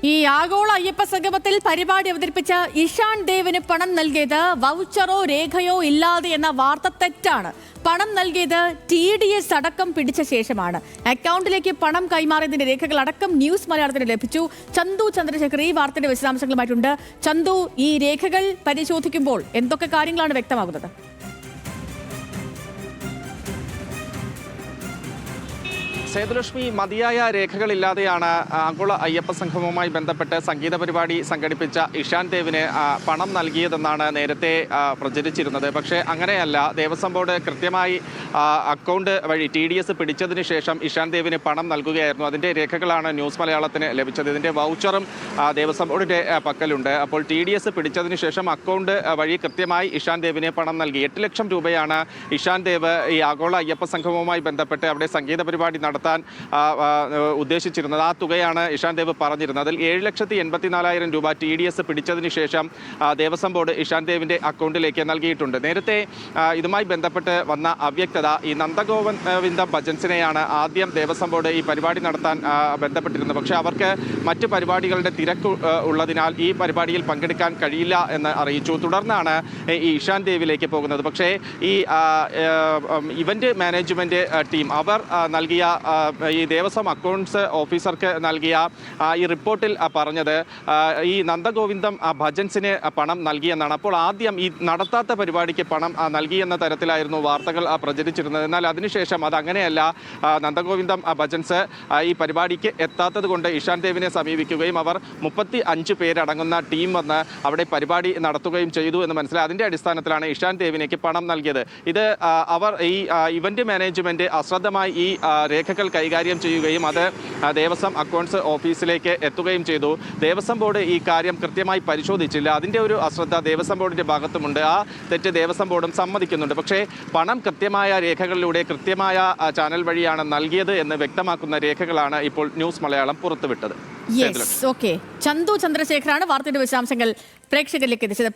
ഈ ആഗോള അയ്യപ്പ സംഗമത്തിൽ പരിപാടി അവതരിപ്പിച്ച ഇഷാൻ ദേവിന് പണം നൽകിയത് വൗച്ചറോ രേഖയോ ഇല്ലാതെ എന്ന വാർത്ത തെറ്റാണ്. പണം നൽകിയത് TDS അടക്കം പിടിച്ച ശേഷമാണ്. അക്കൗണ്ടിലേക്ക് പണം കൈമാറിയതിന്റെ രേഖകൾ അടക്കം ന്യൂസ് മലയാളത്തിന് ലഭിച്ചു. ചന്തു ചന്ദ്രശേഖർ ഈ വാർത്തയുടെ വിശദാംശങ്ങളുമായിട്ടുണ്ട്. ചന്തു, ഈ രേഖകൾ പരിശോധിക്കുമ്പോൾ എന്തൊക്കെ കാര്യങ്ങളാണ് വ്യക്തമാകുന്നത്? സേതുലക്ഷ്മി, മതിയായ രേഖകളില്ലാതെയാണ് ആഗോള അയ്യപ്പ സംഗമവുമായി ബന്ധപ്പെട്ട് സംഗീത പരിപാടി സംഘടിപ്പിച്ച ഇഷാൻ ദേവിന് പണം നൽകിയതെന്നാണ് നേരത്തെ പ്രചരിച്ചിരുന്നത്. പക്ഷേ അങ്ങനെയല്ല. ദേവസ്വം ബോർഡ് കൃത്യമായി അക്കൗണ്ട് വഴി TDS പിടിച്ചതിന് ശേഷം ഇഷാൻ ദേവിന് പണം നൽകുകയായിരുന്നു. അതിൻ്റെ രേഖകളാണ് ന്യൂസ് മലയാളത്തിന് ലഭിച്ചത്. ഇതിൻ്റെ വൗച്ചറും ദേവസ്വം ബോർഡിൻ്റെ പക്കലുണ്ട്. അപ്പോൾ TDS പിടിച്ചതിന് ശേഷം അക്കൗണ്ട് വഴി കൃത്യമായി ഇഷാൻ ദേവിന് പണം നൽകി. 8 ലക്ഷം രൂപയാണ് ഇഷാൻ ദേവ് ഈ ആഗോള അയ്യപ്പ സംഗമവുമായി ബന്ധപ്പെട്ട് അവിടെ സംഗീത പരിപാടി നടത്താൻ ഉദ്ദേശിച്ചിരുന്നത്. ആ തുകയാണ് ഇഷാൻ ദേവ് പറഞ്ഞിരുന്നത്. അതിൽ 7,84,000 രൂപ TDS പിടിച്ചതിന് ശേഷം ദേവസ്വം ബോർഡ് ഇഷാൻ ദേവിൻ്റെ അക്കൗണ്ടിലേക്ക് നൽകിയിട്ടുണ്ട്. നേരത്തെ ഇതുമായി ബന്ധപ്പെട്ട് വന്ന അവ്യക്തത, ഈ നന്ദഗോവിന്ദ ഭജൻസിനെയാണ് ആദ്യം ദേവസ്വം ബോർഡ് ഈ പരിപാടി നടത്താൻ ബന്ധപ്പെട്ടിരുന്നത്. പക്ഷേ അവർക്ക് മറ്റ് പരിപാടികളുടെ തിരക്ക് ഉള്ളതിനാൽ ഈ പരിപാടിയിൽ പങ്കെടുക്കാൻ കഴിയില്ല എന്ന് അറിയിച്ചു. തുടർന്നാണ് ഈ ഇഷാൻ ദേവിലേക്ക് പോകുന്നത്. പക്ഷേ ഈ ഇവന്റ് മാനേജ്മെന്റ് ടീം അവർ നൽകിയ ഈ ദേവസ്വം അക്കൗണ്ട്സ് ഓഫീസർക്ക് നൽകിയ ഈ റിപ്പോർട്ടിൽ പറഞ്ഞത് ഈ നന്ദഗോവിന്ദം ഭജൻസിന് പണം നൽകിയെന്നാണ്. അപ്പോൾ ആദ്യം ഈ നടത്താത്ത പരിപാടിക്ക് പണം നൽകിയെന്ന തരത്തിലായിരുന്നു വാർത്തകൾ പ്രചരിച്ചിരുന്നത്. എന്നാൽ അതിനുശേഷം അതങ്ങനെയല്ല. നന്ദഗോവിന്ദം ഭജൻസ് ഈ പരിപാടിക്ക് എത്താത്തത് കൊണ്ട് ഇഷാൻ ദേവിനെ സമീപിക്കുകയും അവർ 35 പേരടങ്ങുന്ന ടീം വന്ന് അവിടെ പരിപാടി നടത്തുകയും ചെയ്തു എന്ന് മനസ്സിലായി. അതിൻ്റെ അടിസ്ഥാനത്തിലാണ് ഇഷാൻ ദേവിനേക്ക് പണം നൽകിയത്. ഇത് അവർ ഈ ഇവന്റ് മാനേജ്മെന്റ് അശ്രദ്ധമായി ഈ രേഖകൾ കൈകാര്യം ചെയ്യുകയും അത് ദേവസ്വം അക്കൗണ്ട്സ് ഓഫീസിലേക്ക് എത്തുകയും ചെയ്തു. ദേവസ്വം ബോർഡ് ഈ കാര്യം കൃത്യമായി പരിശോധിച്ചില്ല. അതിൻ്റെ ഒരു അശ്രദ്ധ ദേവസ്വം ബോർഡിൻ്റെ ഭാഗത്തുമുണ്ട്. ആ തെറ്റ് ദേവസ്വം ബോർഡും സമ്മതിക്കുന്നുണ്ട്. പക്ഷേ പണം കൃത്യമായ രേഖകളിലൂടെ കൃത്യമായ ചാനൽ വഴിയാണ് നൽകിയത് എന്ന് വ്യക്തമാക്കുന്ന രേഖകളാണ് ഇപ്പോൾ ന്യൂസ് മലയാളം പുറത്തുവിട്ടത്. ചന്തു ചന്ദ്രശേഖറാണ് വാർത്തയുടെ വിശദാംശങ്ങൾ പ്രേക്ഷകരിലേക്ക് എത്തിച്ചത്.